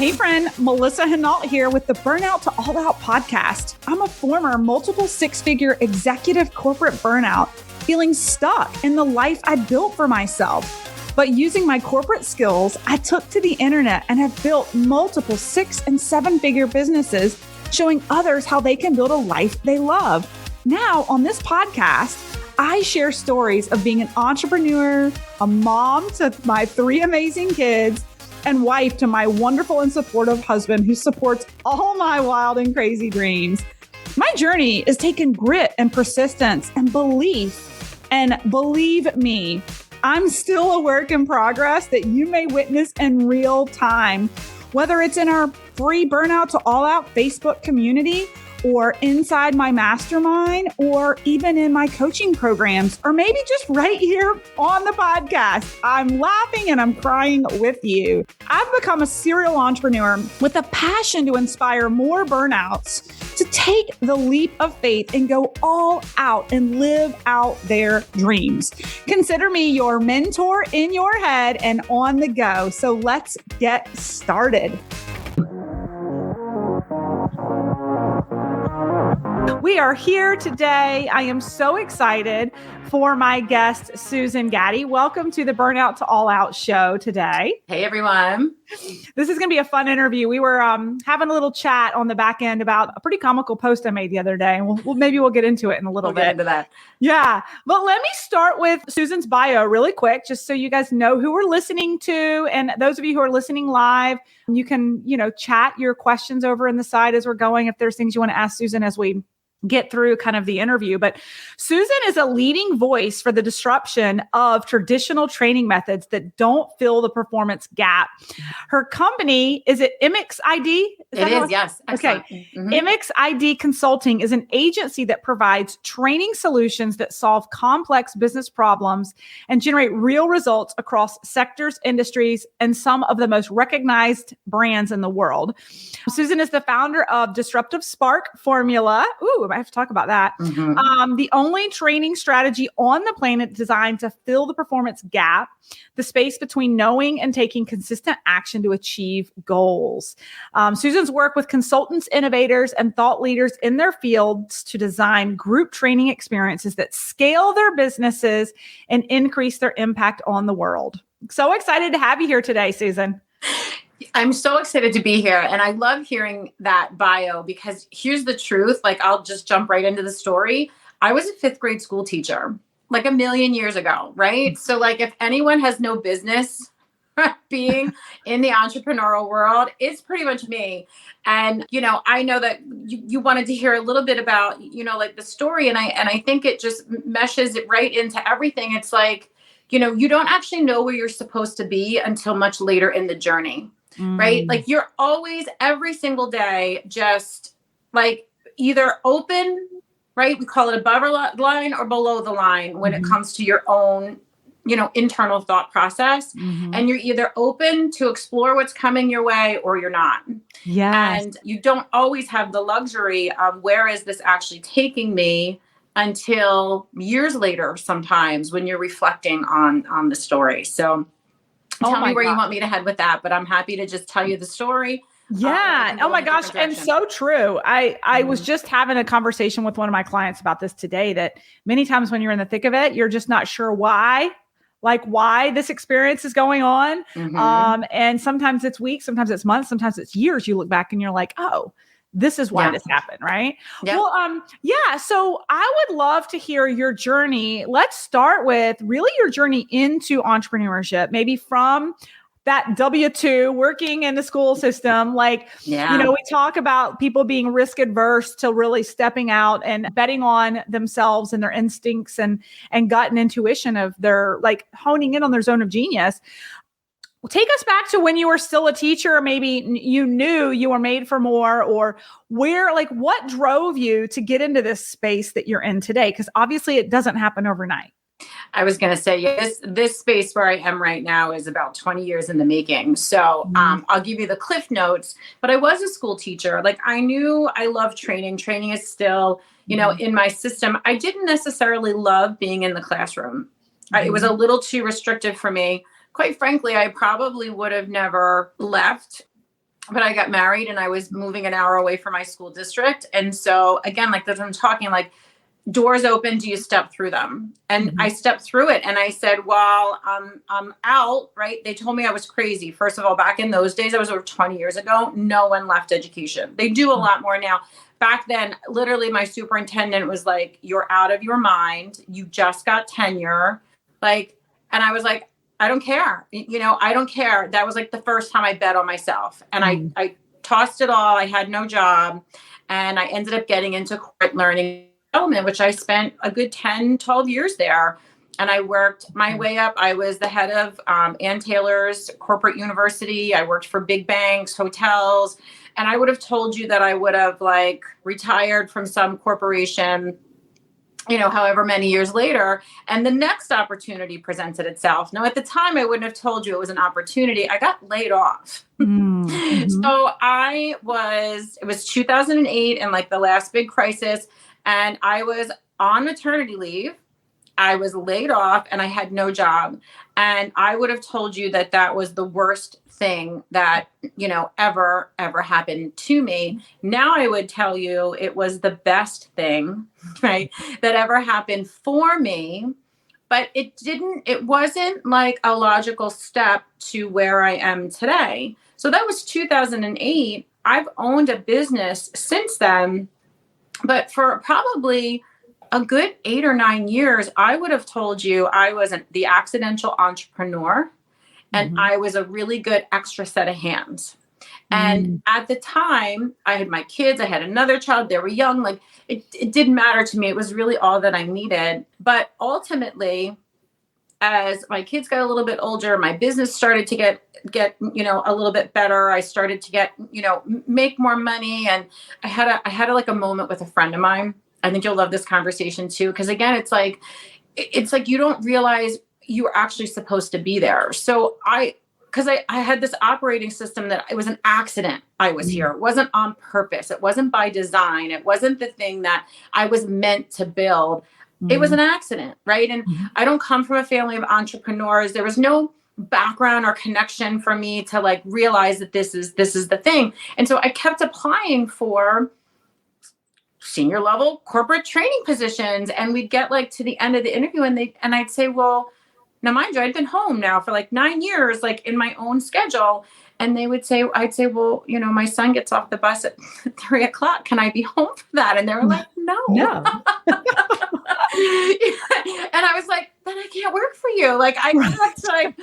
Hey friend, Melissa Hinault here with the Burnout to All Out podcast. I'm a former multiple six-figure executive corporate burnout, feeling stuck in the life I built for myself. But using my corporate skills, I took to the internet and have built multiple 6- and 7-figure businesses, showing others how they can build a life they love. Now, on this podcast, I share stories of being an entrepreneur, a mom to my 3 amazing kids, and wife to my wonderful and supportive husband who supports all my wild and crazy dreams. My journey is taking grit and persistence and belief. And believe me, I'm still a work in progress that you may witness in real time, whether it's in our free Burnout to All Out Facebook community, or inside my mastermind, or even in my coaching programs, or maybe just right here on the podcast. I'm laughing and I'm crying with you. I've become a serial entrepreneur with a passion to inspire more burnouts to take the leap of faith and go all out and live out their dreams. Consider me your mentor in your head and on the go. So let's get started. We are here today. I am so excited for my guest, Susan Gatti. Welcome to the Burnout to All Out show today. Hey, everyone. This is going to be a fun interview. We were having a little chat on the back end about a pretty comical post I made the other day. And maybe we'll get into it in a little bit. Get into that. Yeah. But let me start with Susan's bio really quick, just so you guys know who we're listening to. And those of you who are listening live, you can, chat your questions over in the side as we're going. If there's things you want to ask Susan as we get through kind of the interview. But Susan is a leading voice for the disruption of traditional training methods that don't fill the performance gap. Her company, is it MX ID? It is, yes. Excellent. Okay. MX ID Consulting is an agency that provides training solutions that solve complex business problems and generate real results across sectors, industries, and some of the most recognized brands in the world. Susan is the founder of Disruptive Spark Formula. Ooh, I have to talk about that. The only training strategy on the planet designed to fill the performance gap, the space between knowing and taking consistent action to achieve goals. Susan's worked with consultants, innovators, and thought leaders in their fields to design group training experiences that scale their businesses and increase their impact on the world. So excited to have you here today, Susan. I'm so excited to be here. And I love hearing that bio because here's the truth. I'll just jump right into the story. I was a 5th grade school teacher, like a million years ago, right? So if anyone has no business being in the entrepreneurial world, it's pretty much me. And, I know that you wanted to hear a little bit about, the story. And I think it just meshes it right into everything. It's you don't actually know where you're supposed to be until much later in the journey. Right? You're always every single day, just either open, right? We call it above the line or below the line when it comes to your own, internal thought process. And you're either open to explore what's coming your way or you're not. Yes. And you don't always have the luxury of where is this actually taking me until years later, sometimes when you're reflecting on the story. So tell me where you want me to head with that, but I'm happy to just tell you the story. Yeah. Oh my gosh. And so true. I was just having a conversation with one of my clients about this today, that many times when you're in the thick of it, you're just not sure why this experience is going on. And sometimes it's weeks, sometimes it's months, sometimes it's years. You look back and you're like, oh, this is why this happened, right? Yeah. Well, so I would love to hear your journey. Let's start with really your journey into entrepreneurship, maybe from that W-2 working in the school system. We talk about people being risk adverse to really stepping out and betting on themselves and their instincts and gut and intuition of their honing in on their zone of genius. Take us back to when you were still a teacher, or maybe you knew you were made for more, or what drove you to get into this space that you're in today? Because obviously it doesn't happen overnight. I was going to say, this space where I am right now is about 20 years in the making. So I'll give you the cliff notes, but I was a school teacher. I knew I loved training. Training is still, in my system. I didn't necessarily love being in the classroom. It was a little too restrictive for me. Quite frankly, I probably would have never left but I got married and I was moving an hour away from my school district. And so again, like that's what I'm talking, like doors open, do you step through them? And I stepped through it and I said, well, I'm out, right? They told me I was crazy. First of all, back in those days, that was over 20 years ago, no one left education. They do a lot more now. Back then, literally my superintendent was like, you're out of your mind. You just got tenure. Like, and I was like, I don't care. I don't care. That was like the first time I bet on myself. And I tossed it all. I had no job. And I ended up getting into corporate learning development, which I spent a good 10, 12 years there. And I worked my way up. I was the head of Ann Taylor's corporate university. I worked for big banks, hotels. And I would have told you that I would have like retired from some corporation, however many years later, and the next opportunity presented itself. Now, at the time, I wouldn't have told you it was an opportunity. I got laid off. So it was 2008 and like the last big crisis. And I was on maternity leave. I was laid off and I had no job. And I would have told you that that was the worst thing that, ever happened to me. Now I would tell you it was the best thing, right, that ever happened for me. But it wasn't like a logical step to where I am today. So that was 2008. I've owned a business since then, but for probably a good 8 or 9 years, I would have told you I wasn't the accidental entrepreneur. And I was a really good extra set of hands. And at the time, I had my kids, I had another child, they were young. Like it didn't matter to me. It was really all that I needed. But ultimately, as my kids got a little bit older, my business started to get a little bit better. I started to get, make more money. And I had a moment with a friend of mine. I think you'll love this conversation too. Because again, it's like you don't realize you were actually supposed to be there. So I had this operating system that it was an accident. I was here. It wasn't on purpose. It wasn't by design. It wasn't the thing that I was meant to build. It was an accident, right? And I don't come from a family of entrepreneurs. There was no background or connection for me to like realize that this is the thing. And so I kept applying for senior level corporate training positions. And we'd get like to the end of the interview and I'd say, well, now mind you, I'd been home now for like 9 years, like in my own schedule. And I'd say, well, my son gets off the bus at 3:00. Can I be home for that? And they were like, no. And I was like, then I can't work for you. Like I kept like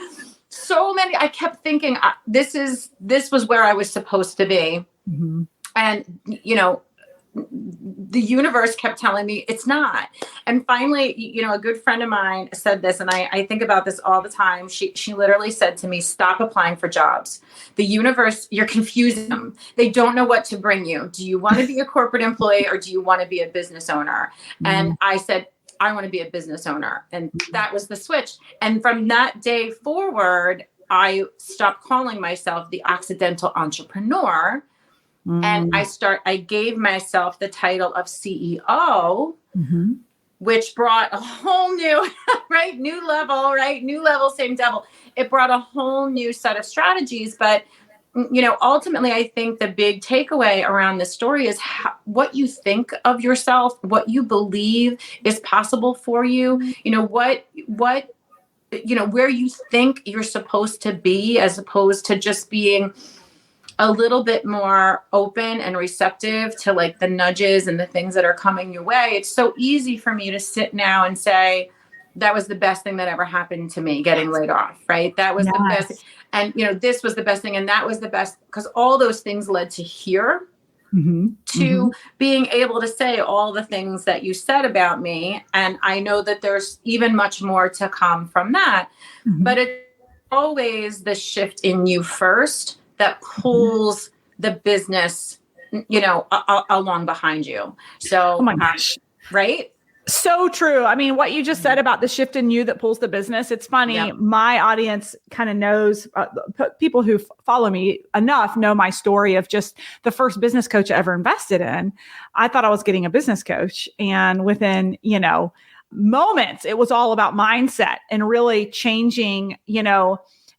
so many, I kept thinking this was where I was supposed to be. And, the universe kept telling me it's not. And finally, a good friend of mine said this, and I think about this all the time. She literally said to me, stop applying for jobs. The universe, you're confusing them. They don't know what to bring you. Do you want to be a corporate employee or do you want to be a business owner? And I said, I want to be a business owner. And that was the switch. And from that day forward, I stopped calling myself the accidental entrepreneur. And I gave myself the title of CEO, which brought a whole new, new level, same devil. It brought a whole new set of strategies. But, ultimately, I think the big takeaway around this story is what you think of yourself, what you believe is possible for you, where you think you're supposed to be, as opposed to just being a little bit more open and receptive to like the nudges and the things that are coming your way. It's so easy for me to sit now and say, that was the best thing that ever happened to me, getting laid off, right? That was the best. And, this was the best thing. And that was the best, because all those things led to here, to being able to say all the things that you said about me. And I know that there's even much more to come from that, but it's always the shift in you first that pulls the business, along behind you. So, oh my gosh. Right? So true. I mean, what you just said about the shift in you that pulls the business, it's funny. Yep. My audience kind of knows, people who follow me enough know my story of just the first business coach I ever invested in. I thought I was getting a business coach. And within, moments, it was all about mindset and really changing,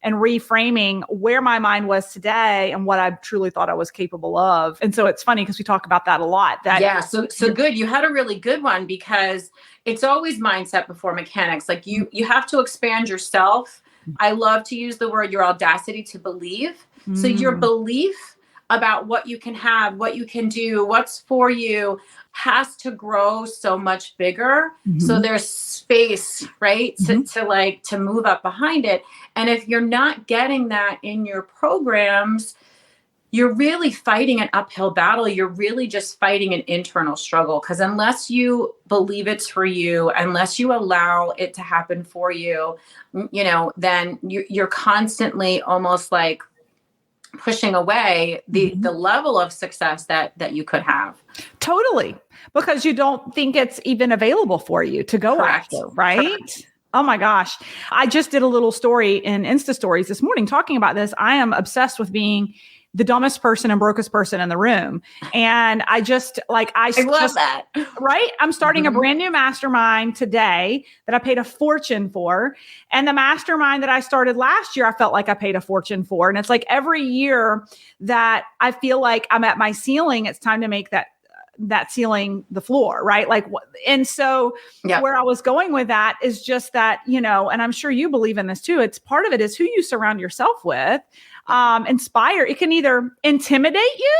and reframing where my mind was today and what I truly thought I was capable of. And so it's funny because we talk about that a lot. So good. You had a really good one because it's always mindset before mechanics. Like you have to expand yourself. I love to use the word your audacity to believe. So your belief about what you can have, what you can do, what's for you has to grow so much bigger. So there's space, right? To move up behind it. And if you're not getting that in your programs, you're really fighting an uphill battle. You're really just fighting an internal struggle. Because unless you believe it's for you, unless you allow it to happen for you, then you're constantly almost like pushing away the level of success that you could have. Totally. Because you don't think it's even available for you to go after, right? Correct. Oh my gosh. I just did a little story in Insta stories this morning talking about this. I am obsessed with being the dumbest person and brokest person in the room. And I love that. Right? I'm starting a brand new mastermind today that I paid a fortune for. And the mastermind that I started last year, I felt like I paid a fortune for. And it's like every year that I feel like I'm at my ceiling, it's time to make that ceiling the floor, right? And so where I was going with that is just that, and I'm sure you believe in this too. It's part of it is who you surround yourself with. Inspire. It can either intimidate you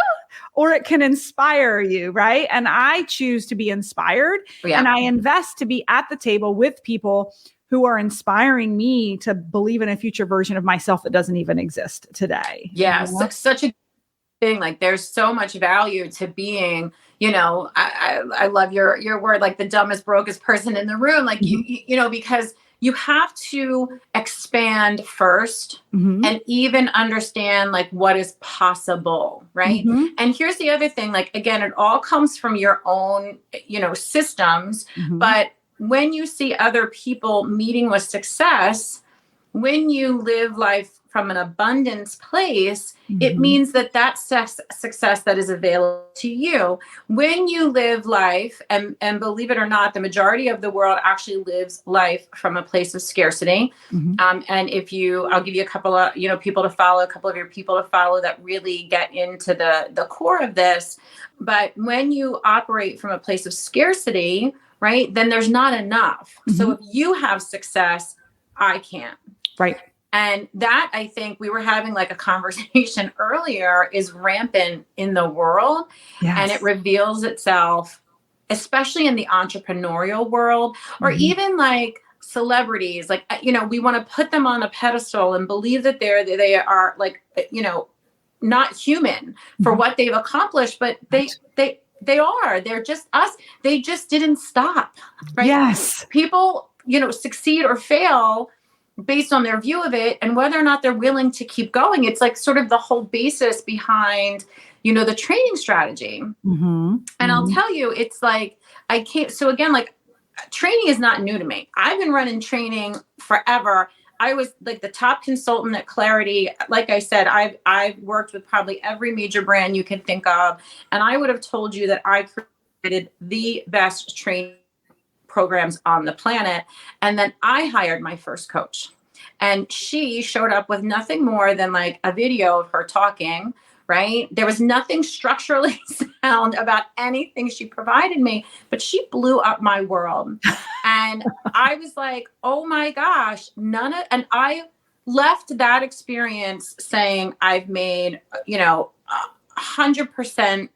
or it can inspire you, right? And I choose to be inspired and I invest to be at the table with people who are inspiring me to believe in a future version of myself that doesn't even exist today. Yeah, such a thing. Like there's so much value to being, I love your word, like the dumbest, brokest person in the room. Like because you have to expand first and even understand like what is possible, right? And here's the other thing, like, again, it all comes from your own, systems. But when you see other people meeting with success, when you live life from an abundance place, it means that success that is available to you. When you live life, and believe it or not, the majority of the world actually lives life from a place of scarcity. And I'll give you a couple of, people to follow, a couple of your people to follow that really get into the core of this. But when you operate from a place of scarcity, right, then there's not enough. So if you have success, I can't. Right. And that, I think we were having like a conversation earlier, is rampant in the world. Yes. And it reveals itself, especially in the entrepreneurial world, or even like celebrities. Like, we want to put them on a pedestal and believe that they are like, not human for what they've accomplished, but they're just us. They just didn't stop. Right? Yes. People, succeed or fail based on their view of it and whether or not they're willing to keep going. It's like sort of the whole basis behind, the training strategy. And I'll tell you, it's like, so again, like training is not new to me. I've been running training forever. I was like the top consultant at Clarity. Like I said, I've worked with probably every major brand you can think of. And I would have told you that I created the best training programs on the planet. And then I hired my first coach, and she showed up with nothing more than like a video of her talking, right? There was nothing structurally sound about anything she provided me, but she blew up my world. And I was like, oh my gosh, and I left that experience saying I've made, 100%,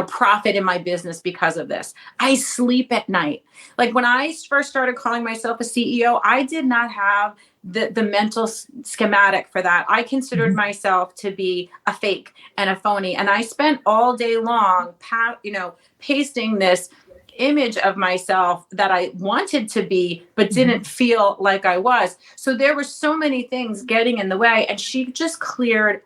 profit in my business because of this. I sleep at night. Like when I first started calling myself a CEO, I did not have the mental schematic for that. I considered myself to be a fake and a phony. And I spent all day long, pasting this image of myself that I wanted to be, but didn't feel like I was. So there were so many things getting in the way, and she just cleared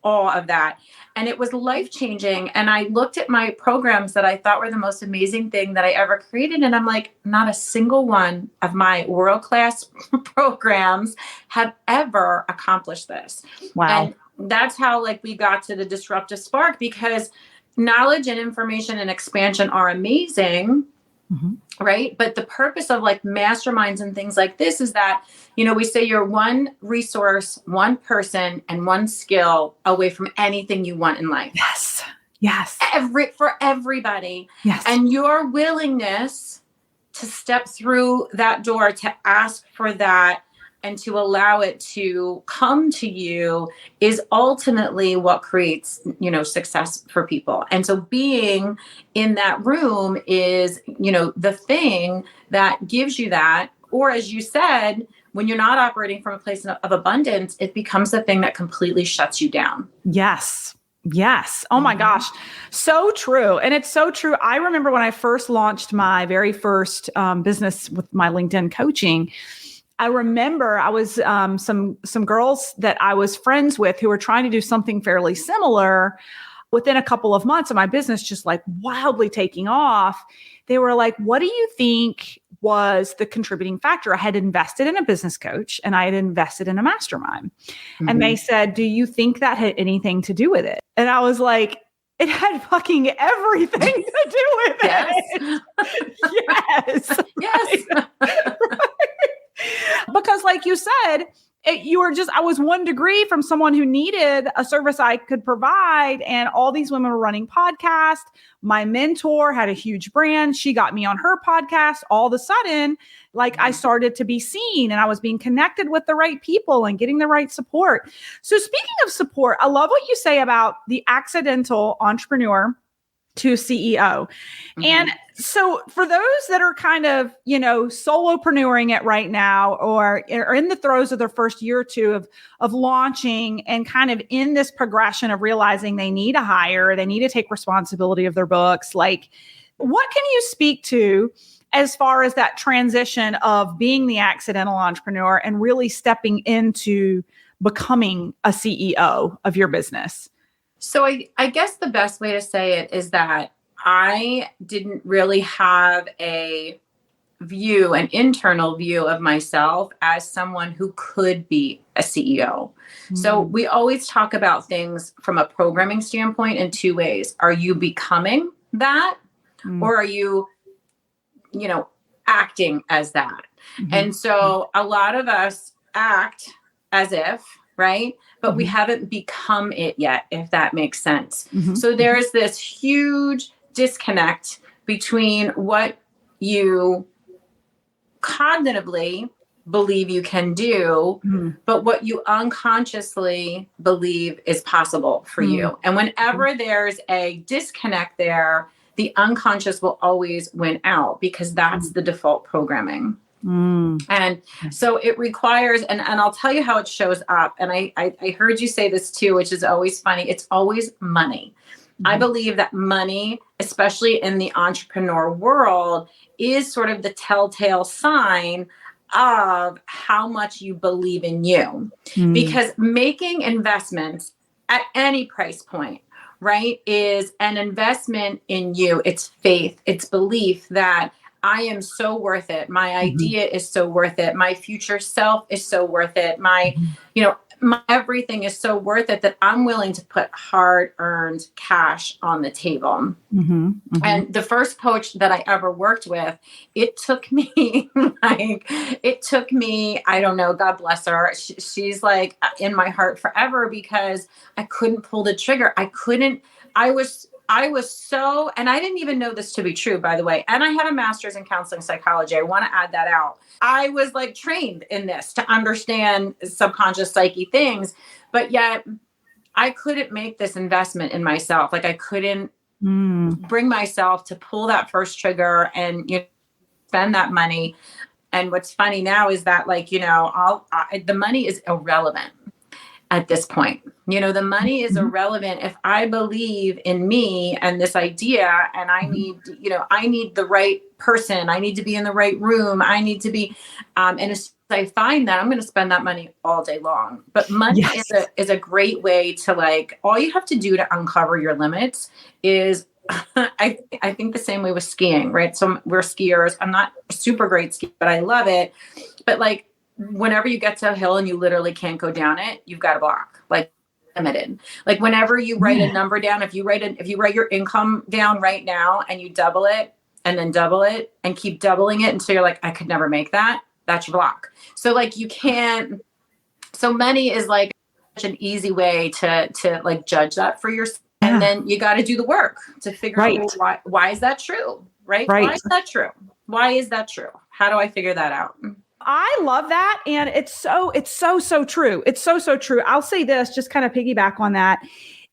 all of that. And it was life-changing. And I looked at my programs that I thought were the most amazing thing that I ever created. And I'm like, not a single one of my world-class programs have ever accomplished this. Wow. And that's how we got to the disruptive spark, because knowledge and information and expansion are amazing. right? But the purpose of like masterminds and things like this is that, we say you're one resource, one person, and one skill away from anything you want in life. Yes. Yes. For everybody. Yes. And your willingness to step through that door, to ask for that, and to allow it to come to you is ultimately what creates, success for people. And so being in that room is, the thing that gives you that. Or as you said, when you're not operating from a place of abundance, it becomes the thing that completely shuts you down. Yes. Yes. Oh my gosh. So true. And it's so true. I remember when I first launched my very first business with my LinkedIn coaching, I remember I was some girls that I was friends with who were trying to do something fairly similar. Within a couple of months of my business just like wildly taking off, they were like, what do you think was the contributing factor? I had invested in a business coach and I had invested in a mastermind. And they said, do you think that had anything to do with it? And I was like, it had fucking everything to do with it. Yes. Yes. Right. Because like you said, I was 1 degree from someone who needed a service I could provide. And all these women were running podcasts. My mentor had a huge brand. She got me on her podcast. All of a sudden, like I started to be seen and I was being connected with the right people and getting the right support. So speaking of support, I love what you say about the accidental entrepreneur to CEO. And so for those that are kind of, solopreneuring it right now or are in the throes of their first year or two of launching and kind of in this progression of realizing they need to hire, they need to take responsibility of their books, like what can you speak to as far as that transition of being the accidental entrepreneur and really stepping into becoming a CEO of your business? So I guess the best way to say it is that I didn't really have an internal view of myself as someone who could be a CEO. So we always talk about things from a programming standpoint in 2 ways. Are you becoming that? Or are you, acting as that? And so a lot of us act as if, right? But we haven't become it yet, if that makes sense. So there's this huge disconnect between what you cognitively believe you can do, but what you unconsciously believe is possible for you. And whenever there's a disconnect there, the unconscious will always win out because that's the default programming. And so it requires, and I'll tell you how it shows up. And I heard you say this too, which is always funny. It's always money. I believe that money, especially in the entrepreneur world, is sort of the telltale sign of how much you believe in you. Because making investments at any price point, right, is an investment in you. It's faith, it's belief that I am so worth it. My idea is so worth it. My future self is so worth it. My everything is so worth it that I'm willing to put hard-earned cash on the table. And the first coach that I ever worked with, it took me, I don't know, God bless her. She's like in my heart forever because I couldn't pull the trigger. I was so, and I didn't even know this to be true, by the way. And I had a master's in counseling psychology. I want to add that out. I was like trained in this to understand subconscious psyche things, but yet I couldn't make this investment in myself. Like I couldn't bring myself to pull that first trigger and spend that money. And what's funny now is that the money is irrelevant at this point. The money is irrelevant if I believe in me and this idea, and I need the right person. I need to be in the right room. I need to be, and as I find that, I'm going to spend that money all day long. But money is a great way to all you have to do to uncover your limits is, I think the same way with skiing, right? So we're skiers. I'm not a super great skier, but I love it. But whenever you get to a hill and you literally can't go down it, you've got a block, limited. Whenever you write a number down, if you write your income down right now and you double it, and then double it and keep doubling it until you're like, I could never make that. That's your block. So like you can't, so money is like such an easy way to like judge that for yourself. Yeah. And then you got to do the work to figure out, well, why is that true? Right? Why is that true? Why is that true? How do I figure that out? I love that. And it's so true. It's so true. I'll say this, just kind of piggyback on that,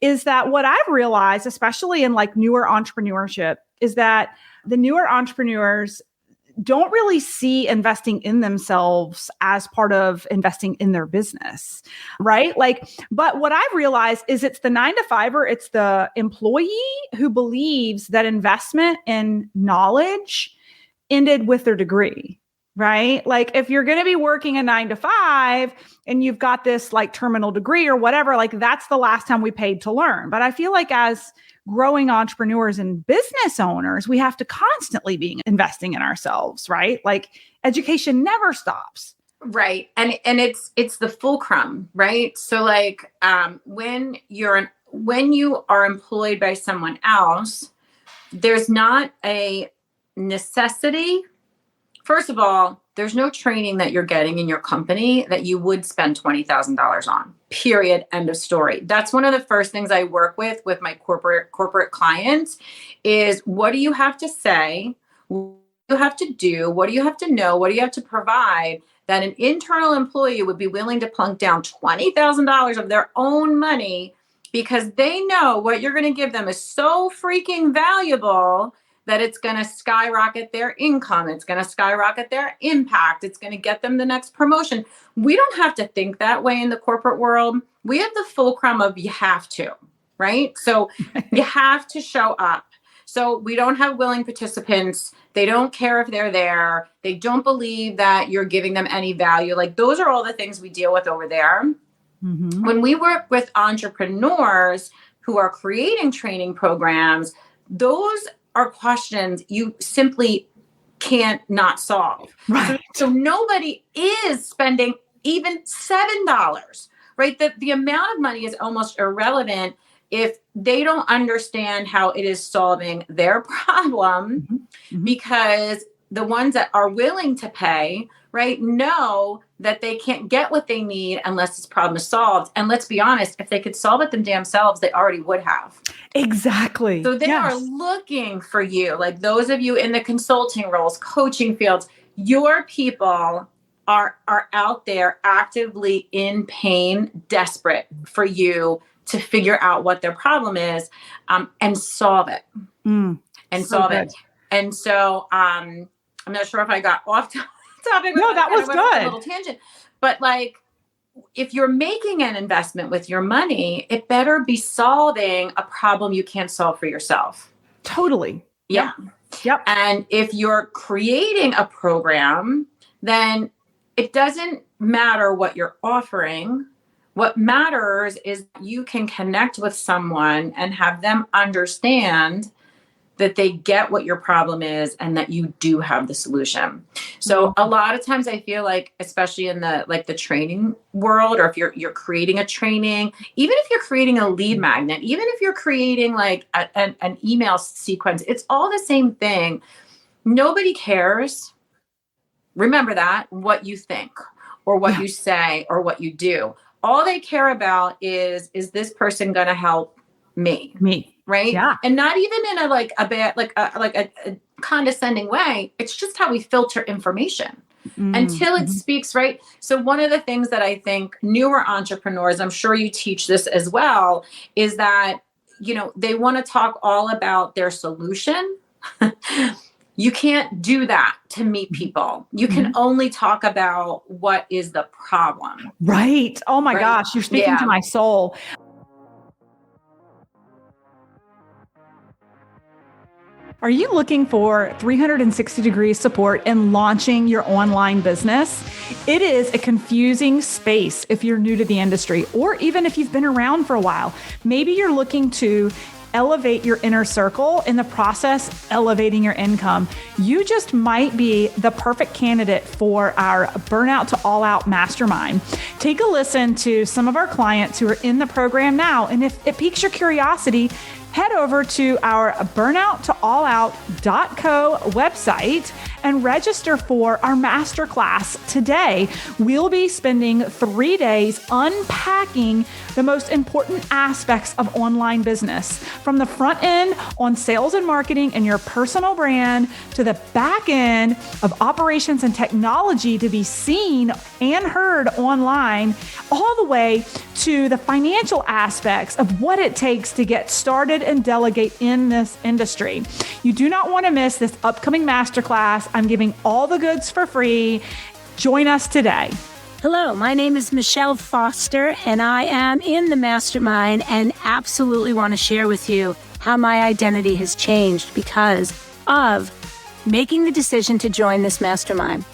is that what I've realized, especially in like newer entrepreneurship, is that the newer entrepreneurs don't really see investing in themselves as part of investing in their business, right? Like, but what I've realized is it's the 9-to-5er, it's the employee who believes that investment in knowledge ended with their degree, right? Like if you're going to be working a 9-to-5 and you've got this like terminal degree or whatever, like that's the last time we paid to learn. But I feel like as growing entrepreneurs and business owners, we have to constantly be investing in ourselves, right? Like education never stops. Right. And it's the fulcrum, right? So like when you are employed by someone else, there's not a necessity. First of all, there's no training that you're getting in your company that you would spend $20,000 on. Period. End of story. That's one of the first things I work with my corporate clients is what do you have to say? What do you have to do? What do you have to know? What do you have to provide that an internal employee would be willing to plunk down $20,000 of their own money because they know what you're going to give them is so freaking valuable that it's going to skyrocket their income. It's going to skyrocket their impact. It's going to get them the next promotion. We don't have to think that way in the corporate world. We have the fulcrum of you have to, right? So you have to show up. So we don't have willing participants. They don't care if they're there. They don't believe that you're giving them any value. Like those are all the things we deal with over there. Mm-hmm. When we work with entrepreneurs who are creating training programs, those are questions you simply can't not solve. Right. So nobody is spending even $7, right? The amount of money is almost irrelevant if they don't understand how it is solving their problem, mm-hmm. because the ones that are willing to pay, right, know that they can't get what they need unless this problem is solved. And let's be honest, if they could solve it themselves, they already would have. Exactly. So they are looking for you, like those of you in the consulting roles, coaching fields, your people are out there actively in pain, desperate for you to figure out what their problem is and solve it. And so solve it. And so I'm not sure if I got off topic. No, that was good. A little tangent. But like, if you're making an investment with your money, it better be solving a problem you can't solve for yourself. Totally. Yeah. Yep. And if you're creating a program, then it doesn't matter what you're offering. What matters is you can connect with someone and have them understand that they get what your problem is and that you do have the solution. So a lot of times I feel like, especially in the training world, or if you're creating a training, even if you're creating a lead magnet, even if you're creating like an email sequence, it's all the same thing. Nobody cares. Remember that, what you think or what you say or what you do. All they care about is this person going to help me? Right? Yeah. And not even in a condescending way. It's just how we filter information until it speaks, right? So one of the things that I think newer entrepreneurs, I'm sure you teach this as well, is that, they want to talk all about their solution. You can't do that to meet people. You can only talk about what is the problem. Right. Oh my gosh, you're speaking to my soul. Are you looking for 360-degree support in launching your online business? It is a confusing space if you're new to the industry, or even if you've been around for a while. Maybe you're looking to elevate your inner circle, in the process, elevating your income. You just might be the perfect candidate for our Burnout to All Out Mastermind. Take a listen to some of our clients who are in the program now, and if it piques your curiosity, head over to our burnouttoallout.co website and register for our masterclass today. We'll be spending 3 days unpacking the most important aspects of online business, from the front end on sales and marketing and your personal brand to the back end of operations and technology to be seen and heard online, all the way to the financial aspects of what it takes to get started and delegate in this industry. You do not want to miss this upcoming masterclass. I'm giving all the goods for free. Join us today. Hello, my name is Michelle Foster, and I am in the mastermind and absolutely want to share with you how my identity has changed because of making the decision to join this mastermind.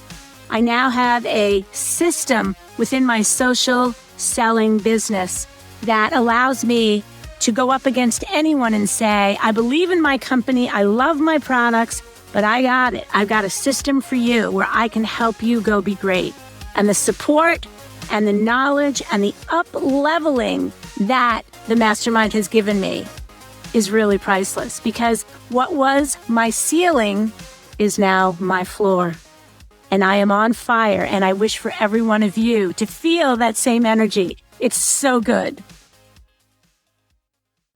I now have a system within my social selling business that allows me to go up against anyone and say, I believe in my company, I love my products, but I got it. I've got a system for you where I can help you go be great. And the support and the knowledge and the up-leveling that the mastermind has given me is really priceless, because what was my ceiling is now my floor. And I am on fire, and I wish for every one of you to feel that same energy. It's so good.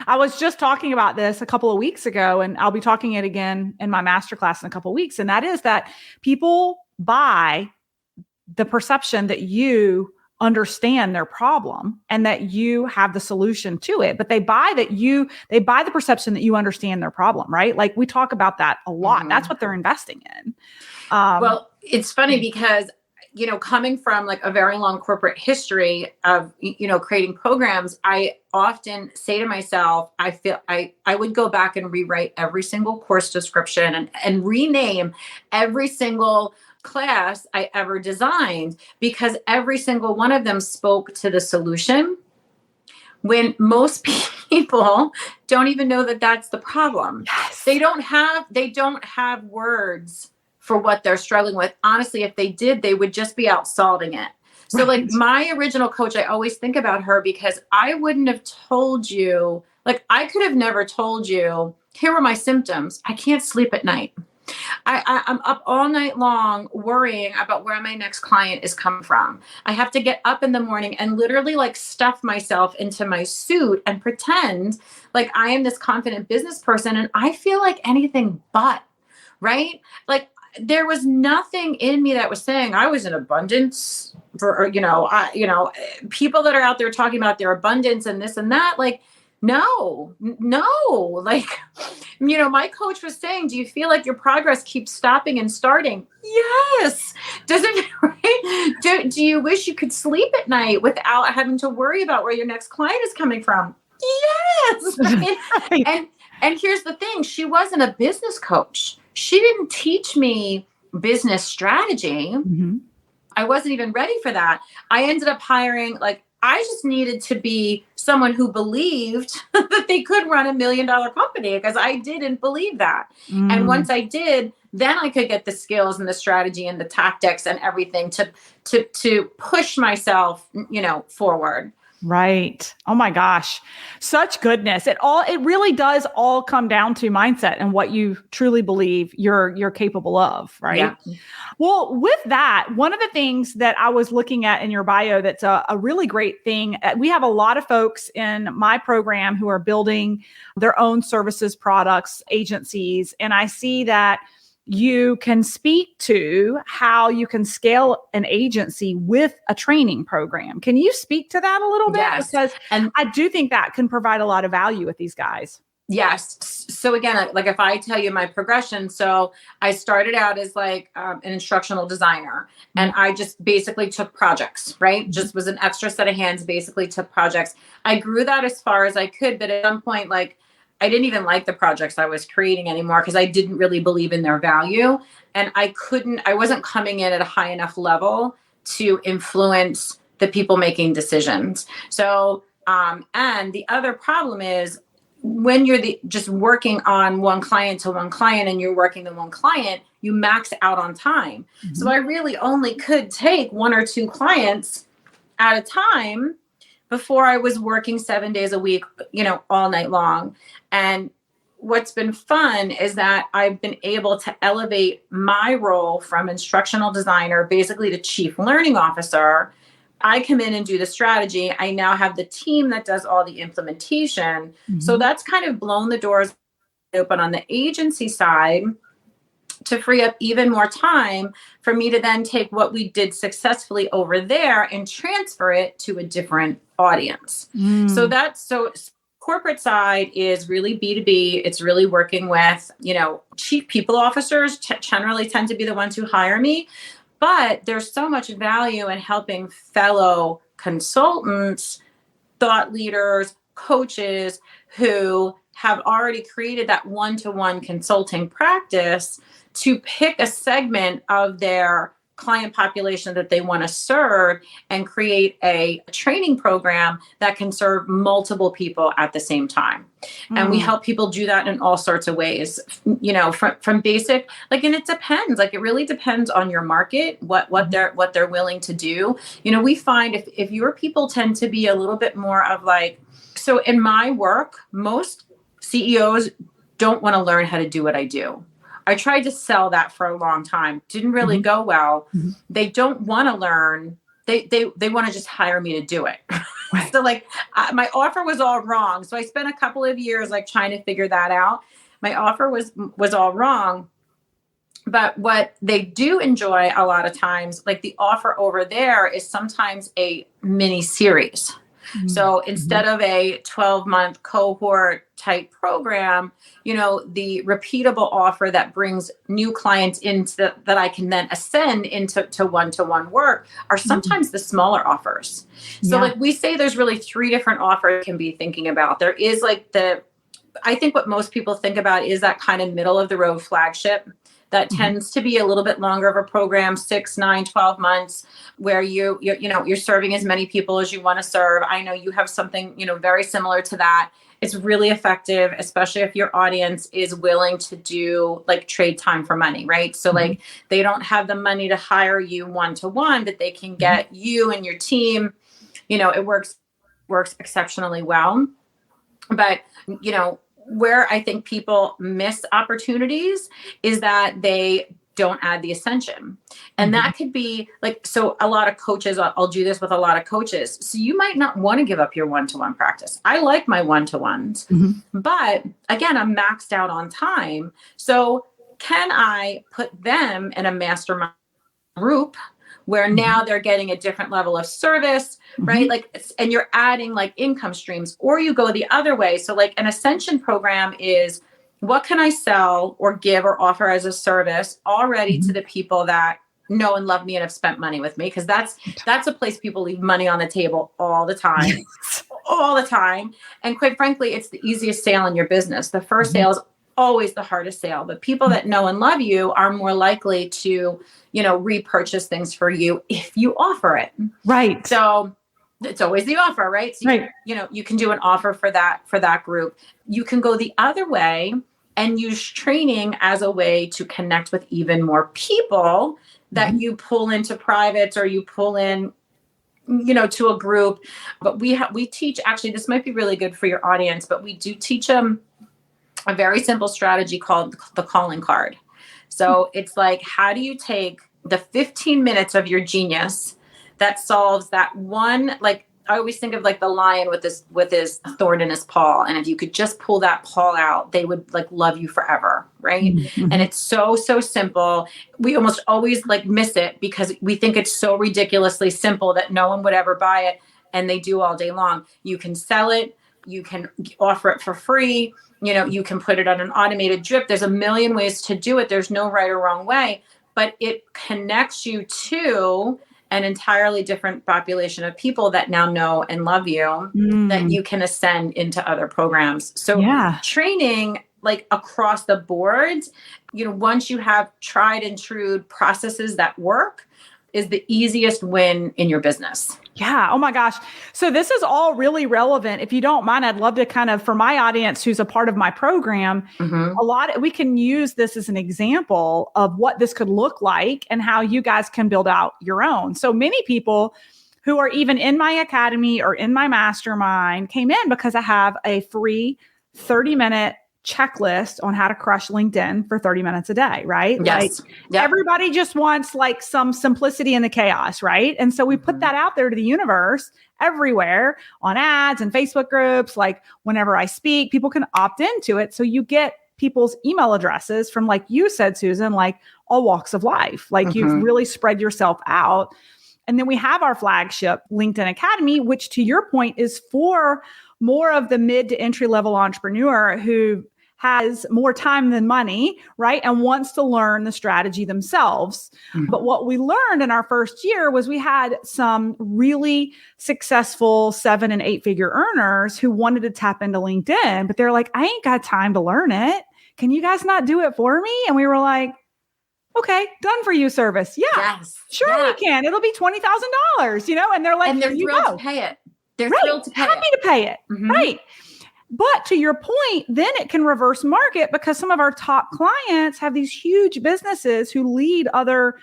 I was just talking about this a couple of weeks ago, and I'll be talking it again in my masterclass in a couple of weeks. And that is that people buy the perception that you understand their problem and that you have the solution to it, but they buy the perception that you understand their problem, right? Like we talk about that a lot. Mm-hmm. That's what they're investing in. Well, it's funny because, coming from like a very long corporate history of, creating programs, I often say to myself, I would go back and rewrite every single course description and rename every single class I ever designed, because every single one of them spoke to the solution, when most people don't even know that that's the problem. Yes. They don't have words for what they're struggling with. Honestly, if they did, they would just be out solving it. So right. Like my original coach, I always think about her, because I wouldn't have told you, like I could have never told you, here are my symptoms. I can't sleep at night. I'm up all night long worrying about where my next client is coming from. I have to get up in the morning and literally like stuff myself into my suit and pretend like I am this confident business person. And I feel like anything but, right? Like there was nothing in me that was saying I was in abundance for, people that are out there talking about their abundance and this and that, like, no, like, my coach was saying, do you feel like your progress keeps stopping and starting? Yes. Does it, right? Do you wish you could sleep at night without having to worry about where your next client is coming from? Yes. Right? And here's the thing. She wasn't a business coach. She didn't teach me business strategy. Mm-hmm. I wasn't even ready for that. I ended up hiring, I just needed to be someone who believed that they could run $1 million company, because I didn't believe that. Mm. And once I did, then I could get the skills and the strategy and the tactics and everything to push myself, forward. Right. Oh my gosh. Such goodness. It really does all come down to mindset and what you truly believe you're capable of, right? Yeah. Well, with that, one of the things that I was looking at in your bio that's a really great thing, we have a lot of folks in my program who are building their own services, products, agencies, and I see that you can speak to how you can scale an agency with a training program. Can you speak to that a little bit? Yes. Because I do think that can provide a lot of value with these guys. Yes. So again, like if I tell you my progression, so I started out as an instructional designer, and I just basically took projects, right? Just was an extra set of hands, basically took projects. I grew that as far as I could, but at some point, I didn't even like the projects I was creating anymore, because I didn't really believe in their value. And I wasn't coming in at a high enough level to influence the people making decisions. So, and the other problem is when you're just working on one client to one client and you're working the one client, you max out on time. So I really only could take 1 or 2 clients at a time, before I was working 7 days a week, all night long. And what's been fun is that I've been able to elevate my role from instructional designer basically to chief learning officer. I come in and do the strategy. I now have the team that does all the implementation. So that's kind of blown the doors open on the agency side to free up even more time for me to then take what we did successfully over there and transfer it to a different audience. So corporate side is really B2B. It's really working with, chief people officers generally tend to be the ones who hire me, but there's so much value in helping fellow consultants, thought leaders, coaches who have already created that one-to-one consulting practice to pick a segment of their client population that they want to serve and create a training program that can serve multiple people at the same time. And we help people do that in all sorts of ways, from basic, and it depends, it really depends on your market, what they're willing to do. We find if your people tend to be a little bit more of so in my work, most CEOs don't want to learn how to do what I do. I tried to sell that for a long time. Didn't really go well. They don't want to learn. They want to just hire me to do it. Right. So my offer was all wrong. So I spent a couple of years trying to figure that out. My offer was all wrong. But what they do enjoy a lot of times, the offer over there is sometimes a mini series. So instead of a 12-month cohort type program, the repeatable offer that brings new clients into that I can then ascend into one-to-one work are sometimes the smaller offers. So we say there's really 3 different offers you can be thinking about. There is I think what most people think about is that kind of middle of the road flagship that tends to be a little bit longer of a program, 6, 9, 12 months, where you're serving as many people as you want to serve. I know you have something, very similar to that. It's really effective, especially if your audience is willing to do trade time for money, right? So they don't have the money to hire you one-to-one, but they can get you and your team. It works exceptionally well. But, where I think people miss opportunities is that they don't add the ascension. And that could be so a lot of coaches, I'll do this with a lot of coaches. So you might not want to give up your one-to-one practice. I like my one-to-ones, but again, I'm maxed out on time. So can I put them in a mastermind group where now they're getting a different level of service, right? And you're adding income streams, or you go the other way. So an ascension program is, what can I sell or give or offer as a service already to the people that know and love me and have spent money with me? Because that's a place people leave money on the table all the time, all the time. And quite frankly, it's the easiest sale in your business. The first sale is always the hardest sale, but people that know and love you are more likely to, repurchase things for you if you offer it. Right. So it's always the offer, right? So right. You can do an offer for that group. You can go the other way and use training as a way to connect with even more people that you pull into privates or you pull in, to a group. But we teach, actually, this might be really good for your audience, but we do teach them a very simple strategy called the calling card. So it's how do you take the 15 minutes of your genius that solves that one, I always think of the lion with his thorn in his paw. And if you could just pull that paw out, they would love you forever. Right. And it's so simple. We almost always miss it because we think it's so ridiculously simple that no one would ever buy it. And they do all day long. You can sell it. You can offer it for free. You can put it on an automated drip. There's a million ways to do it. There's no right or wrong way, but it connects you to an entirely different population of people that now know and love you, that you can ascend into other programs. So training across the board, once you have tried and true processes that work, is the easiest win in your business. Yeah. Oh my gosh. So this is all really relevant. If you don't mind, I'd love to kind of, for my audience who's a part of my program, we can use this as an example of what this could look like and how you guys can build out your own. So many people who are even in my academy or in my mastermind came in because I have a free 30-minute checklist on how to crush LinkedIn for 30 minutes a day, right? Yes. Like Yep. everybody just wants like some simplicity in the chaos, right? And so we put that out there to the universe everywhere on ads and Facebook groups. Like whenever I speak, people can opt into it. So you get people's email addresses from, like you said, Susan, like all walks of life. Like you've really spread yourself out. And then we have our flagship LinkedIn Academy, which to your point is for more of the mid to entry level entrepreneur who has more time than money, right? And wants to learn the strategy themselves. But what we learned in our first year was we had some really successful 7 and 8 figure earners who wanted to tap into LinkedIn, but they're like, I ain't got time to learn it. Can you guys not do it for me? And we were like, okay, done for you service. Yeah, Yes. sure we can. It'll be $20,000, and they're like, and they're thrilled to pay it. They're thrilled to pay it. Happy to pay it. Right. But to your point, then it can reverse market because some of our top clients have these huge businesses who lead other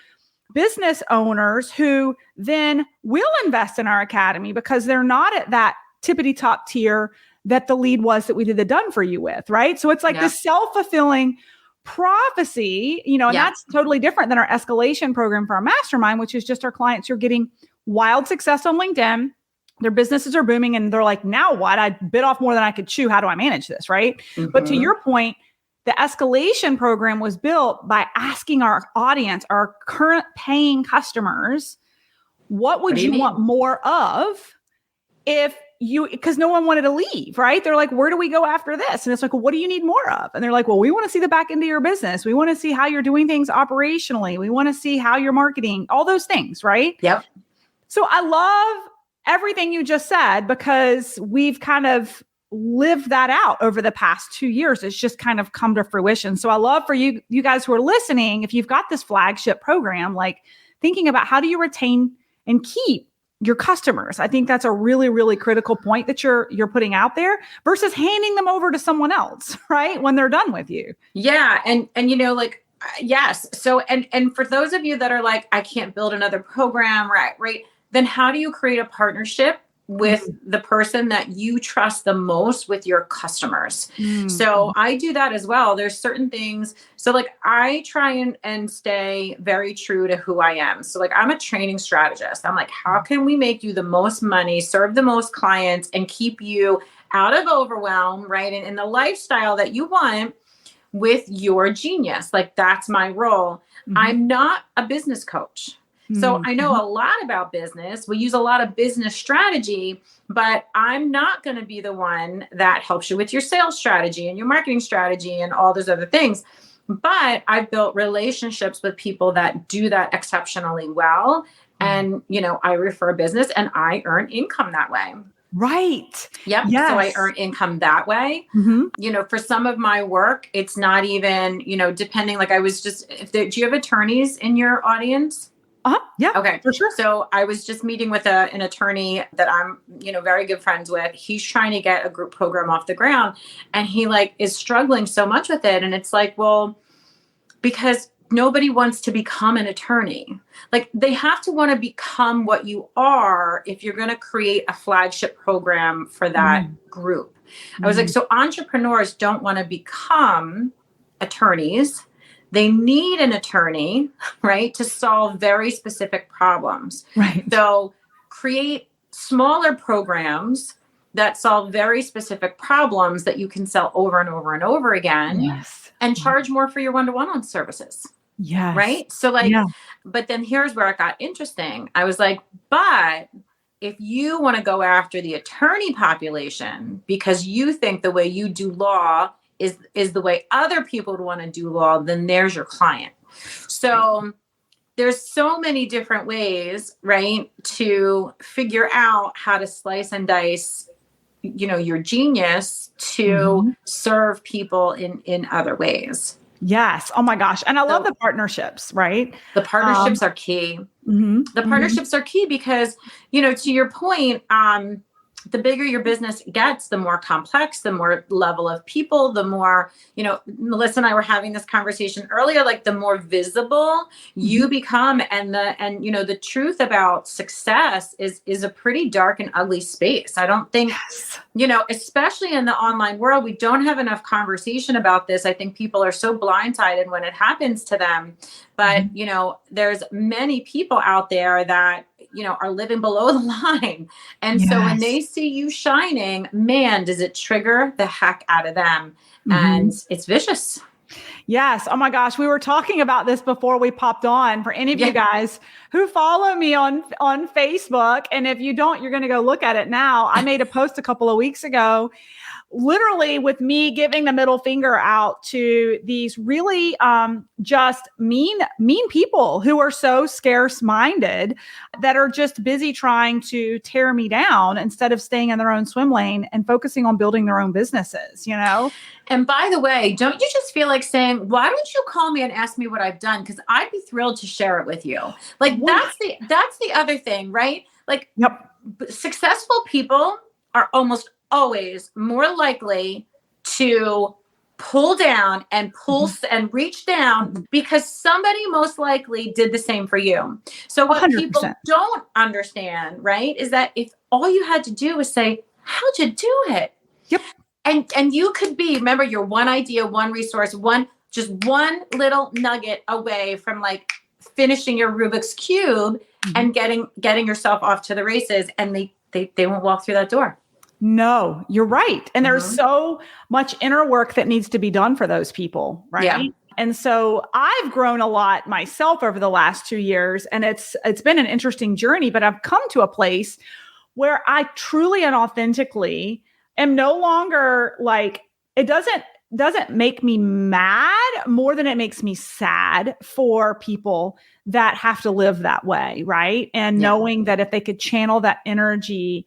business owners who then will invest in our academy because they're not at that tippity top tier that the lead was that we did the done for you with. Right. So it's like this self-fulfilling prophecy, and that's totally different than our escalation program for our mastermind, which is just our clients who are getting wild success on LinkedIn. Their businesses are booming and they're like, now what? I bit off more than I could chew. How do I manage this? Right. But to your point, the escalation program was built by asking our audience, our current paying customers, what would you want more of because no one wanted to leave, right? They're like, where do we go after this? And it's like, well, what do you need more of? And they're like, well, we want to see the back end of your business. We want to see how you're doing things operationally. We want to see how you're marketing, all those things, right? Yep. So I love everything you just said because we've kind of lived that out over the past 2 years. It's just kind of come to fruition. So I love for you guys who are listening, if you've got this flagship program, like thinking about how do you retain and keep your customers. I think that's a really, really critical point that you're putting out there versus handing them over to someone else, right? When they're done with you. Yeah. And yes. So, and for those of you that are like, I can't build another program, right? Then how do you create a partnership with the person that you trust the most with your customers? So I do that as well. There's certain things. So like I try and stay very true to who I am. So like I'm a training strategist. I'm like, how can we make you the most money, serve the most clients, and keep you out of overwhelm, right? And in the lifestyle that you want with your genius. Like that's my role. I'm not a business coach. So I know a lot about business. We use a lot of business strategy, but I'm not going to be the one that helps you with your sales strategy and your marketing strategy and all those other things. But I've built relationships with people that do that exceptionally well. And, I refer business and I earn income that way. Right. Yep. Yes. So I earn income that way. For some of my work, it's not even, depending, like do you have attorneys in your audience? Yeah. Okay. For sure. So I was just meeting with an attorney that I'm, very good friends with. He's trying to get a group program off the ground and he is struggling so much with it. And it's like, well, because nobody wants to become an attorney. Like they have to want to become what you are if you're going to create a flagship program for that group. I was like, so entrepreneurs don't want to become attorneys. They need an attorney, right, to solve very specific problems. Right. So create smaller programs that solve very specific problems that you can sell over and over and over again. Yes. And charge more for your one-to-one services. Yes. Right. So but then here's where it got interesting. I was like, but if you want to go after the attorney population because you think the way you do law is the way other people would want to do law, then there's your client. So there's so many different ways, right, to figure out how to slice and dice, your genius to serve people in other ways. Yes. Oh my gosh. And I love the partnerships, right? The partnerships are key. The partnerships are key because, to your point, the bigger your business gets, the more complex, the more level of people, the more, Melissa and I were having this conversation earlier, like the more visible you become. And the truth about success is a pretty dark and ugly space. I don't think, especially in the online world, we don't have enough conversation about this. I think people are so blindsided when it happens to them. But, there's many people out there that, are living below the line. And so when they see you shining, man, does it trigger the heck out of them. And it's vicious. Yes. Oh my gosh. We were talking about this before we popped on. For any of you guys who follow me on Facebook, and if you don't, you're going to go look at it now. I made a post a couple of weeks ago, literally with me giving the middle finger out to these really just mean people who are so scarce minded that are just busy trying to tear me down instead of staying in their own swim lane and focusing on building their own businesses, And by the way, don't you just feel like saying, why don't you call me and ask me what I've done? Because I'd be thrilled to share it with you. Like that's the other thing, right? Like successful people are almost always more likely to pull down and and reach down because somebody most likely did the same for you. So what 100%. People don't understand, right, is that if all you had to do was say, how'd you do it? Yep. And you could be, remember, your one idea, one resource, just one little nugget away from like finishing your Rubik's Cube and getting yourself off to the races, and they won't walk through that door. No, you're right. And there's so much inner work that needs to be done for those people, right? Yeah. And so I've grown a lot myself over the last 2 years, and it's been an interesting journey, but I've come to a place where I truly and authentically am no longer like, it doesn't make me mad more than it makes me sad for people that have to live that way, right? And knowing that if they could channel that energy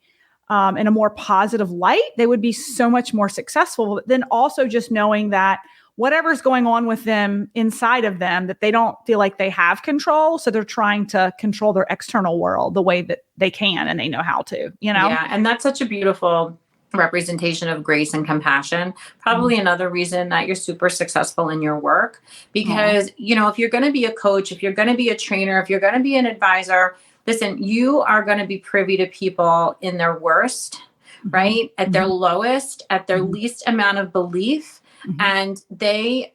in a more positive light, they would be so much more successful. But then also just knowing that whatever's going on with them inside of them, that they don't feel like they have control. So they're trying to control their external world the way that they can and they know how to, Yeah. And that's such a beautiful representation of grace and compassion. Probably another reason that you're super successful in your work, because, if you're going to be a coach, if you're going to be a trainer, if you're going to be an advisor, listen, you are going to be privy to people in their worst, right? At their lowest, at their least amount of belief. And they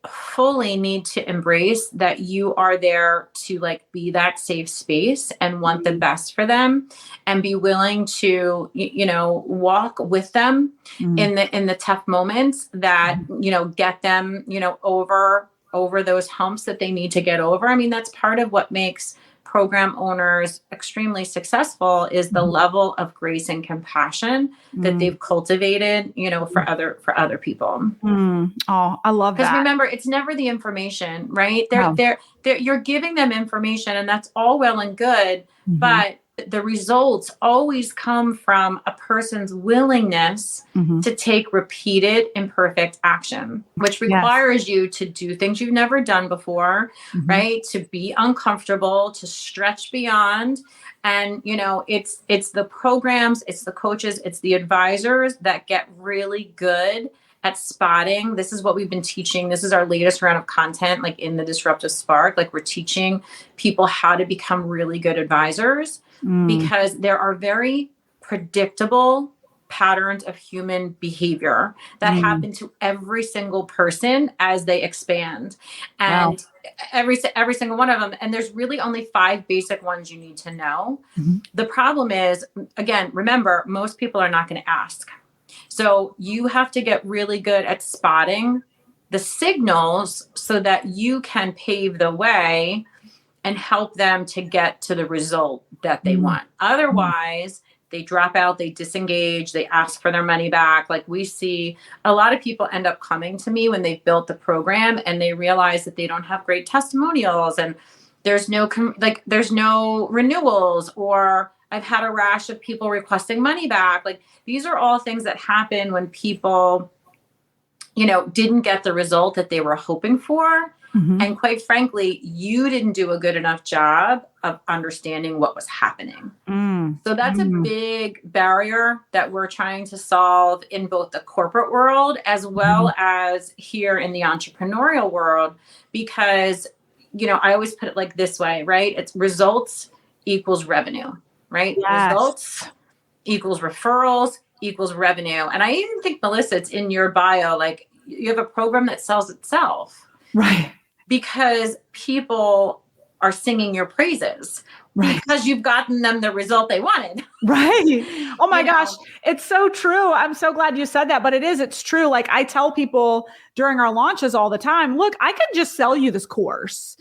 fully need to embrace that you are there to like be that safe space and want the best for them and be willing to, walk with them in the tough moments that, get them, over those humps that they need to get over. I mean, that's part of what makes program owners extremely successful is the level of grace and compassion that they've cultivated, for other people. Oh, I love that. Because remember, it's never the information, right? You're giving them information, and that's all well and good, but the results always come from a person's willingness to take repeated imperfect action, which requires you to do things you've never done before, right? To be uncomfortable, to stretch beyond. And, it's the programs, it's the coaches, it's the advisors that get really good at spotting. This is what we've been teaching. This is our latest round of content, like in the Disruptive Spark. Like we're teaching people how to become really good advisors because there are very predictable patterns of human behavior that happen to every single person as they expand. And every single one of them. And there's really only 5 basic ones you need to know. The problem is, again, remember, most people are not going to ask. So you have to get really good at spotting the signals so that you can pave the way and help them to get to the result that they want. Otherwise, they drop out, they disengage, they ask for their money back. Like we see a lot of people end up coming to me when they've built the program and they realize that they don't have great testimonials and there's no renewals, or I've had a rash of people requesting money back. Like these are all things that happen when people, didn't get the result that they were hoping for. And quite frankly, you didn't do a good enough job of understanding what was happening. So that's a big barrier that we're trying to solve in both the corporate world as well as here in the entrepreneurial world, because, I always put it like this way, right? It's results equals revenue, right? Yes. Results equals referrals equals revenue. And I even think, Melissa, it's in your bio, like you have a program that sells itself. Right. Because people are singing your praises. Right. Because you've gotten them the result they wanted. Right. Oh my gosh. It's so true. I'm so glad you said that, but it's true. Like I tell people during our launches all the time, look, I could just sell you this course.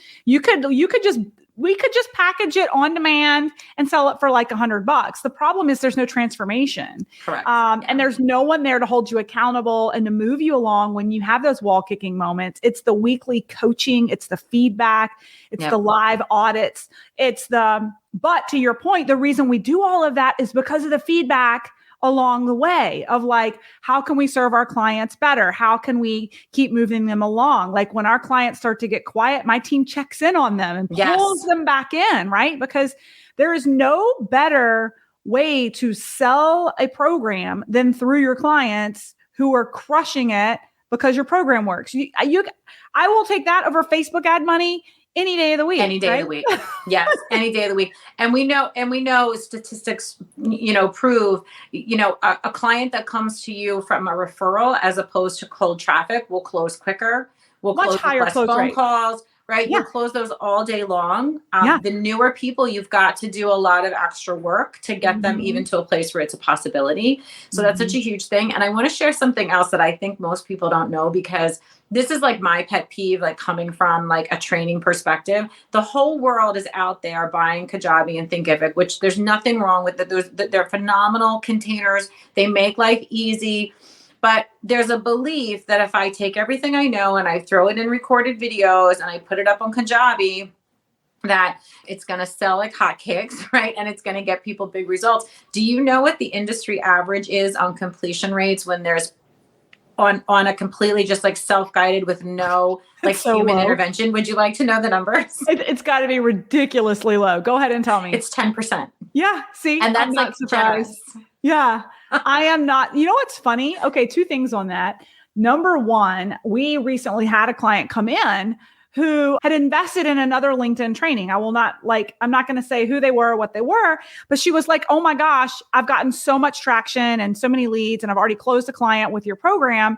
We could just package it on demand and sell it for like $100. The problem is there's no transformation. Correct. And there's no one there to hold you accountable and to move you along when you have those wall kicking moments. It's the coaching. It's the feedback. It's the live audits. But to your point, the reason we do all of that is because of the feedback along the way of like, how can we serve our clients better? How can we keep moving them along? Like when our clients start to get quiet, my team checks in on them and pulls them back in, right? Because there is no better way to sell a program than through your clients who are crushing it because your program works. I will take that over Facebook ad money any day of the week. Any day of the week. Yes. Any day of the week. And we know statistics, prove, a client that comes to you from a referral as opposed to cold traffic will close quicker. Will much close higher less close phone rate. calls, right? Yeah. You'll close those all day long. The newer people, you've got to do a lot of extra work to get them even to a place where it's a possibility. So that's such a huge thing. And I want to share something else that I think most people don't know, because this is like my pet peeve, like coming from like a training perspective. The whole world is out there buying Kajabi and Thinkific, which there's nothing wrong with it. They're phenomenal containers. They make life easy. But there's a belief that if I take everything I know and I throw it in recorded videos and I put it up on Kajabi, that it's going to sell like hotcakes, right? And it's going to get people big results. Do you know what the industry average is on completion rates when there's on a completely just like self-guided with no like human intervention? Would you like to know the numbers? It's got to be ridiculously low. Go ahead and tell me. It's 10%. Yeah. See, and that's like surprised. Yeah, I am not. You know what's funny? Okay, two things on that. Number one, we recently had a client come in who had invested in another LinkedIn training. I'm not going to say who they were or what they were, but she was like, oh my gosh, I've gotten so much traction and so many leads, and I've already closed a client with your program.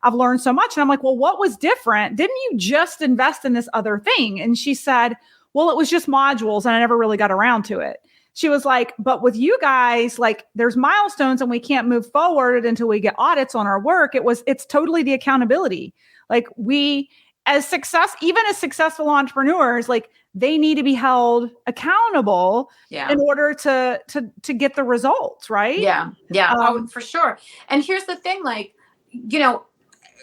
I've learned so much. And I'm like, well, what was different? Didn't you just invest in this other thing? And she said, well, it was just modules and I never really got around to it. She was like, but with you guys, like there's milestones and we can't move forward until we get audits on our work. It's totally the accountability. Like even as successful entrepreneurs, like they need to be held accountable in order to get the results, right? Yeah. Yeah. For sure. And here's the thing, like,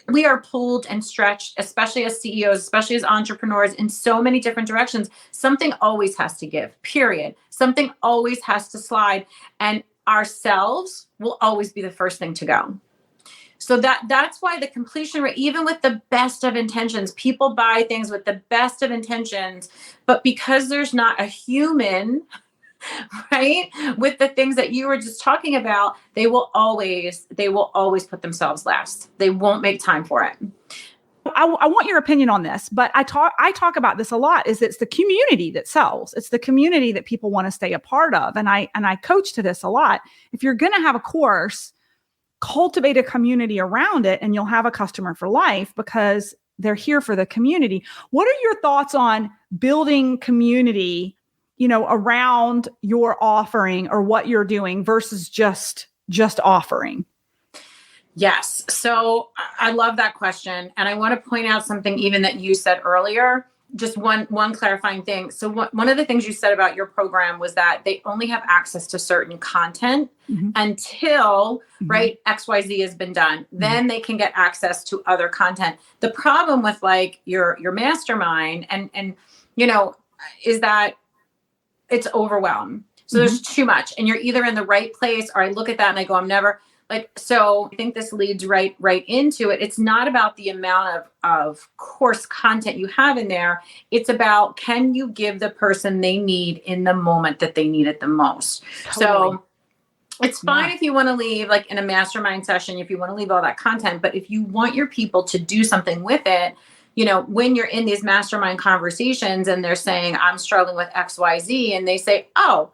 we are pulled and stretched, especially as CEOs, especially as entrepreneurs, in so many different directions. Something always has to give, period. Something always has to slide. And ourselves will always be the first thing to go. So that's why the completion rate, even with the best of intentions, people buy things with the best of intentions, but because there's not a human, right, with the things that you were just talking about, they will always put themselves last. They won't make time for it. I want your opinion on this, but I talk about this a lot. It's the community that sells. It's the community that people want to stay a part of. And I coach to this a lot. If you're going to have a course, cultivate a community around it and you'll have a customer for life because they're here for the community. What are your thoughts on building community, around your offering or what you're doing versus just offering? Yes. So I love that question. And I want to point out something even that you said earlier, just one clarifying thing. So one of the things you said about your program was that they only have access to certain content until, right, XYZ has been done. Then they can get access to other content. The problem with like your mastermind and is that it's overwhelm. So there's too much and you're either in the right place or I look at that and I go, I'm never Like, so I think this leads right into it. It's not about the amount of course content you have in there. It's about, can you give the person they need in the moment that they need it the most? Totally. So it's fine if you want to leave, like in a mastermind session, if you want to leave all that content, but if you want your people to do something with it, when you're in these mastermind conversations and they're saying, I'm struggling with XYZ, and they say, oh,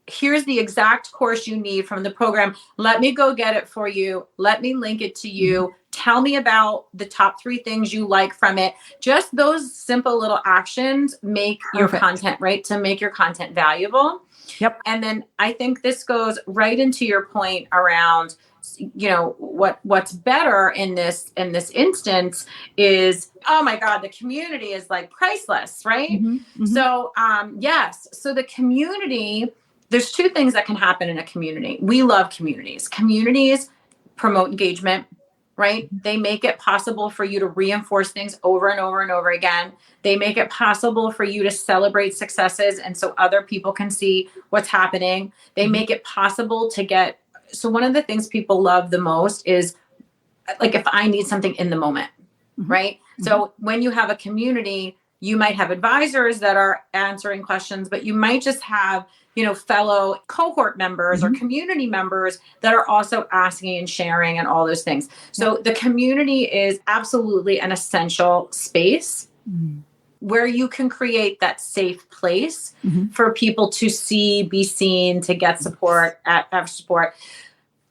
here's the exact course you need from the program. Let me go get it for you. Let me link it to you. Tell me about the top 3 things you like from it. Just those simple little actions make your content, right? To make your content valuable. Yep. And then I think this goes right into your point around, what's better in this instance is, oh my God, the community is like priceless, right? So, yes. So the community, there's 2 things that can happen in a community. We love communities. Communities promote engagement, right? They make it possible for you to reinforce things over and over and over again. They make it possible for you to celebrate successes, and so other people can see what's happening. They make it possible to get, so one of the things people love the most is, like, if I need something in the moment, right? So when you have a community, you might have advisors that are answering questions, but you might just have, fellow cohort members or community members that are also asking and sharing and all those things. So the community is absolutely an essential space where you can create that safe place for people to see, be seen, to get support, have support.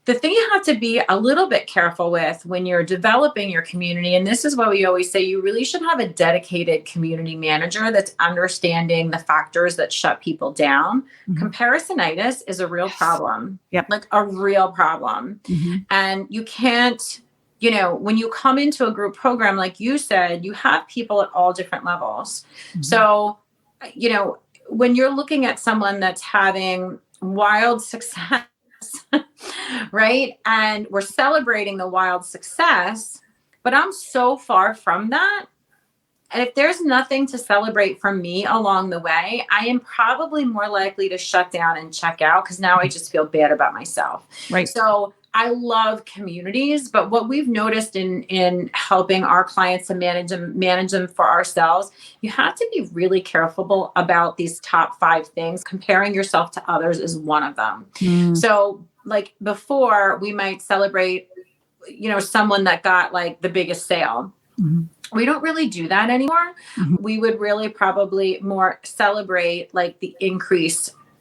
The thing you have to be a little bit careful with when you're developing your community, and this is what we always say, you really should have a dedicated community manager that's understanding the factors that shut people down. Comparisonitis is a real problem, like a real problem. And you can't, when you come into a group program, like you said, you have people at all different levels. So, when you're looking at someone that's having wild success, right? And we're celebrating the wild success, but I'm so far from that. And if there's nothing to celebrate from me along the way, I am probably more likely to shut down and check out, because now I just feel bad about myself. Right. So I love communities, but what we've noticed in helping our clients to manage them for ourselves, you have to be really careful about these top 5 things. Comparing yourself to others is one of them. So, like, before, we might celebrate, someone that got like the biggest sale. We don't really do that anymore. We would really probably more celebrate like the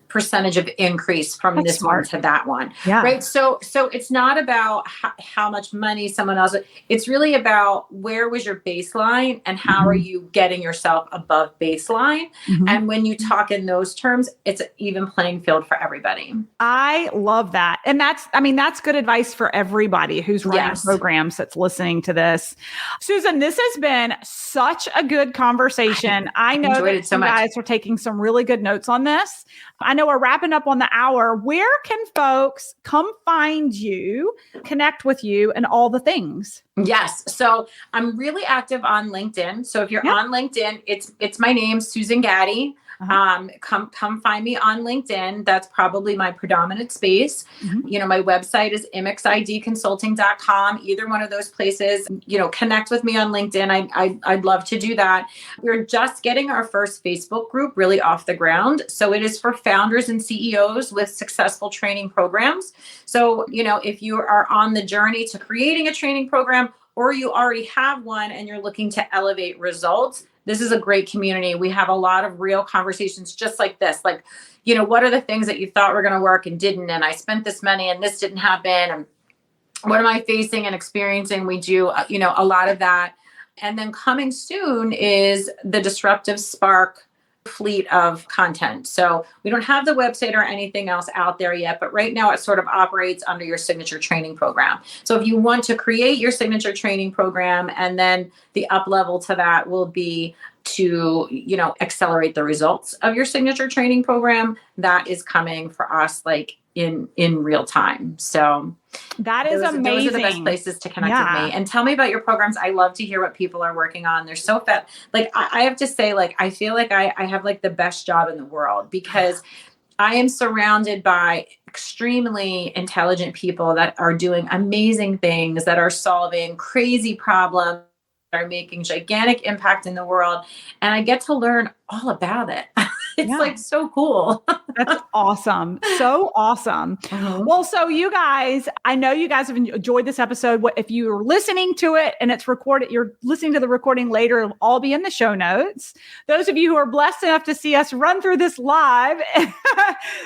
percentage of increase from this one to that one. Right. So it's not about how much money someone else, it's really about where was your baseline and how are you getting yourself above baseline. And when you talk in those terms, it's an even playing field for everybody. I love that. And that's good advice for everybody who's running programs that's listening to this. Susan, this has been such a good conversation. I know that you guys are taking some really good notes on this. I know we're wrapping up on the hour. Where can folks come find you, connect with you, and all the things? Yes. So I'm really active on LinkedIn. So if you're on LinkedIn, it's my name, Susan Gatti. Come find me on LinkedIn. That's probably my predominant space. My website is imxidconsulting.com. Either one of those places, connect with me on LinkedIn. I'd love to do that. We're just getting our first Facebook group really off the ground. So it is for founders and CEOs with successful training programs. So, if you are on the journey to creating a training program, or you already have one and you're looking to elevate results, this is a great community. We have a lot of real conversations just like this. Like, what are the things that you thought were going to work and didn't? And I spent this money and this didn't happen. And what am I facing and experiencing? We do, a lot of that. And then coming soon is the Disruptive Spark fleet of content. So we don't have the website or anything else out there yet, but right now it sort of operates under your signature training program. So if you want to create your signature training program, and then the up level to that will be to, accelerate the results of your signature training program, that is coming for us like in real time. So that is amazing. Those are the best places to connect with me. And tell me about your programs. I love to hear what people are working on. They're so fat. Like, I have to say, like, I feel like I have like the best job in the world, because I am surrounded by extremely intelligent people that are doing amazing things, that are solving crazy problems, that are making gigantic impact in the world. And I get to learn all about it. It's like so cool. That's awesome. So awesome. Well, so you guys, I know you guys have enjoyed this episode. If you're listening to it and it's recorded, you're listening to the recording later, it'll all be in the show notes. Those of you who are blessed enough to see us run through this live,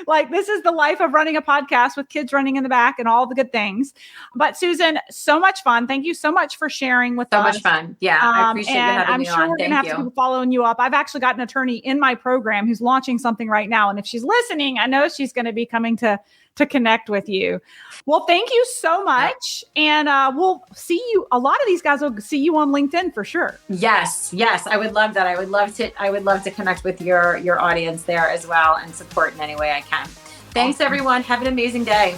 like this is the life of running a podcast with kids running in the back and all the good things. But Susan, so much fun. Thank you so much for sharing with us. So much fun. Yeah. I appreciate you having me on. I'm sure we're going to have some people following you up. I've actually got an attorney in my program who's launching something right now. And if she's listening, I know she's going to be coming to connect with you. Well, thank you so much. And we'll see you. A lot of these guys will see you on LinkedIn for sure. Yes. I would love that. I would love to connect with your audience there as well and support in any way I can. Thanks, everyone. Have an amazing day.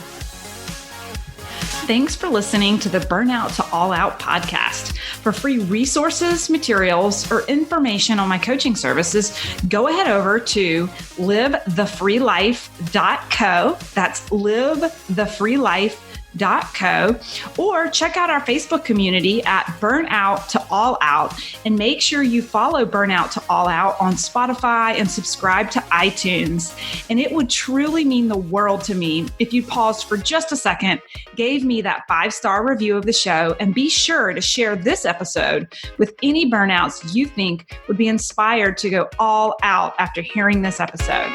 Thanks for listening to the Burnout to All Out podcast. For free resources, materials, or information on my coaching services, go ahead over to livethefreelife.co. That's livethefreelife.co, or check out our Facebook community at Burnout to All Out, and make sure you follow Burnout to All Out on Spotify and subscribe to iTunes. And it would truly mean the world to me if you paused for just a second, gave me that 5-star review of the show, and be sure to share this episode with any burnouts you think would be inspired to go all out after hearing this episode.